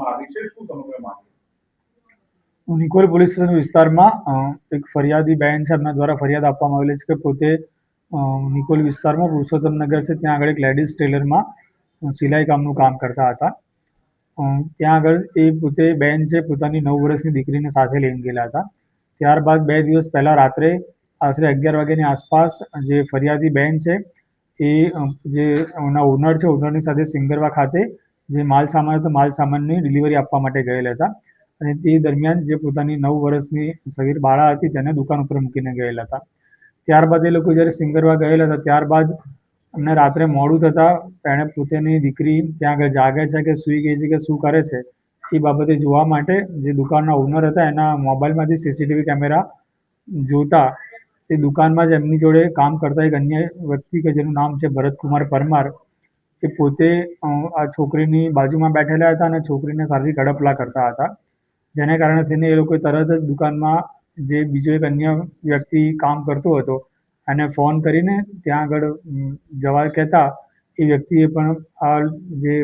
કરવામાં આવી છે? શું સમગ્ર મામલો? નિકોલ પોલીસ સ્ટેશન વિસ્તારમાં એક ફરિયાદી બેન છે, એમના દ્વારા ફરિયાદ આપવામાં આવેલી છે કે પોતે નિકોલ વિસ્તારમાં પુરુષોત્તમ નગર છે, ત્યાં આગળ એક લેડીઝ ટેલરમાં સિલાઈ કામનું કામ કરતા હતા. ત્યાં આગળ એ પોતે બેન છે, પોતાની 9 વર્ષની દીકરીને સાથે લઈને ગયેલા હતા. ત્યારબાદ 2 દિવસ પહેલાં રાત્રે આશરે 11 વાગ્યાની આસપાસ જે ફરિયાદી બેન છે એ જે એના ઓનર છે, ઓનરની સાથે સિંગરવા ખાતે જે માલ સામાન હતો, માલ સામાનની ડિલિવરી આપવા માટે ગયેલા હતા. અને તે દરમિયાન જે પોતાની 9 વર્ષની સગીર બાળા હતી તેને દુકાન ઉપર મૂકીને ગયેલા હતા. ત્યારબાદ એ લોકો જ્યારે સિંગરવા ગયેલા હતા ત્યારબાદ એમને રાત્રે મોડું થતાં એણે પોતાની દીકરી ત્યાં આગળ જાગે છે કે સૂઈ ગઈ છે કે શું કરે છે એ બાબતે જોવા માટે જે દુકાનના ઓનર હતા એના મોબાઈલમાંથી સીસીટીવી કેમેરા જોતા તે દુકાનમાં જ એમની જોડે કામ કરતા એક અન્ય વ્યક્તિ કે જેનું નામ છે ભરતકુમાર પરમાર, એ પોતે આ છોકરીની બાજુમાં બેઠેલા હતા અને છોકરીને શારીરિક હડપલા કરતા હતા. જેને કારણે થઈને એ લોકોએ તરત જ દુકાનમાં જે બીજો એક અન્ય વ્યક્તિ કામ કરતો હતો એને ફોન કરીને ત્યાં આગળ જવા કહેતા એ વ્યક્તિએ પણ આ જે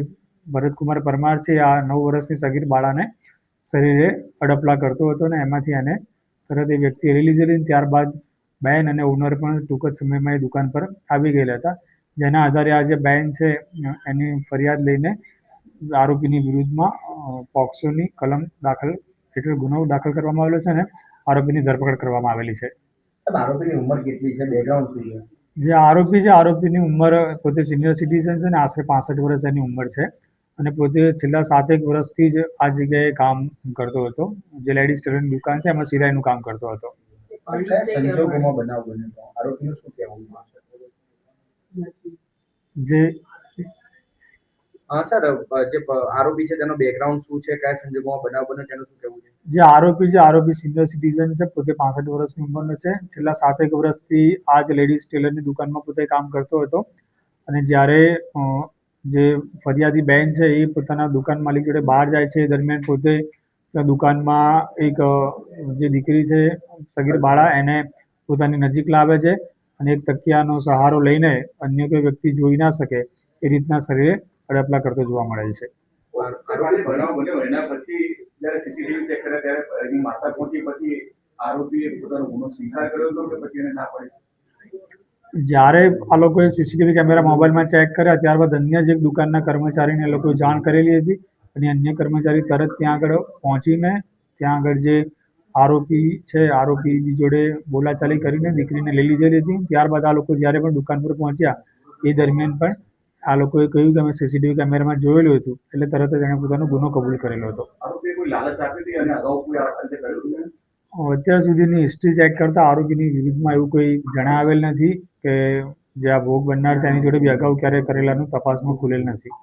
ભરતકુમાર પરમાર છે આ 9 વર્ષની સગીર બાળાને શરીરે હડપલા કરતો હતો અને એમાંથી એને તરત એ વ્યક્તિ લઈ લીધેલી. ત્યારબાદ બેન અને ઓનર પણ ટૂંક જ સમયમાં એ દુકાન પર આવી ગયેલા હતા. જેના આધારે આ જે બેન છે એની ફરિયાદ લઈને આરોપીની વિરુદ્ધમાં પોક્સોની કલમ દાખલ એટલે ગુનો દાખલ કરવામાં આવેલો છે અને આરોપીની ધરપકડ કરવામાં આવેલી છે. આરોપીની ઉંમર કેટલી છે? બેકગ્રાઉન્ડ શું છે? જે આરોપી છે આરોપીની ઉંમર પોતે સિનિયર સિટીઝન છે અને આશરે 65 વર્ષ એની ઉંમર છે અને પોતે છેલ્લા 7 વર્ષથી જ આ જગ્યાએ કામ કરતો હતો. જે લેડીઝ ટેલરની દુકાન છે એમાં સિલાઈનું કામ કરતો હતો. કયા સંજોગોમાં બનાવ બન્યો? આરોપીનું શું કહેવું છે? જે હા સર, જે આરોપી છે તેનો બેકગ્રાઉન્ડ શું છે, કયા સંજોગોમાં બનાવ બન્યો તેનું શું કહેવું છે? જે આરોપી છે આરોપી સિનિયર સિટીઝન છે, પોતે 65 વર્ષની ઉંમરનો છે. છેલ્લા 7 વર્ષથી આ જ લેડીઝ ટેલરની દુકાનમાં પોતે કામ કરતો હતો અને જ્યારે જે ફરિયાદી બેન છે એ પોતાના દુકાન માલિક જોડે બહાર જાય છે એ દરમિયાન પોતે દુકાનમાં એક જે દીકરી છે સગીર બાળા એને પોતાની નજીક લાવે છે અને એક તકિયાનો સહારો લઈને અન્ય કોઈ વ્યક્તિ જોઈ ના શકે એ રીતના શરીરે હડપલા કરતો જોવા મળે છે. બનાવ બન્યો એના પછી જ્યારે સીસીટીવી ચેક કર્યા ત્યારે એની માતા પહોંચી પછી આરોપીએ પોતાનો ગુનો સ્વીકાર કર્યો હતો કે પછી એને ના પડી? જ્યારે આ લોકોએ સીસીટીવી કેમેરા મોબાઈલમાં ચેક કર્યા ત્યારબાદ અન્ય જ એક દુકાનના કર્મચારીને એ લોકોએ જાણ કરેલી હતી અને અન્ય કર્મચારી તરત ત્યાં આગળ પહોંચીને ત્યાં આગળ જે આરોપી છે આરોપી જોડે બોલાચાલી કરીને દીકરીને લઈ લીધેલી હતી. ત્યારબાદ આ લોકો જ્યારે પણ દુકાન પર પહોંચ્યા એ દરમિયાન પણ આ લોકોએ કહ્યું કે અમે સીસીટીવી કેમેરામાં જોયેલું હતું એટલે તરત જ એણે પોતાનો ગુનો કબૂલ કરેલો હતો. આરોપીએ કોઈ લાલચ આપી હતી અને અગાઉ કોઈ આ રીતે કર્યું છે? અત્યાર સુધીની હિસ્ટ્રી ચેક કરતા આરોપીની વિરુદ્ધમાં એવું કોઈ જણાવેલ નથી કે જે આ ભોગ બનનાર છે એની જોડે બી અગાઉ ક્યારેય કરેલાનું તપાસમાં ખુલેલ નથી.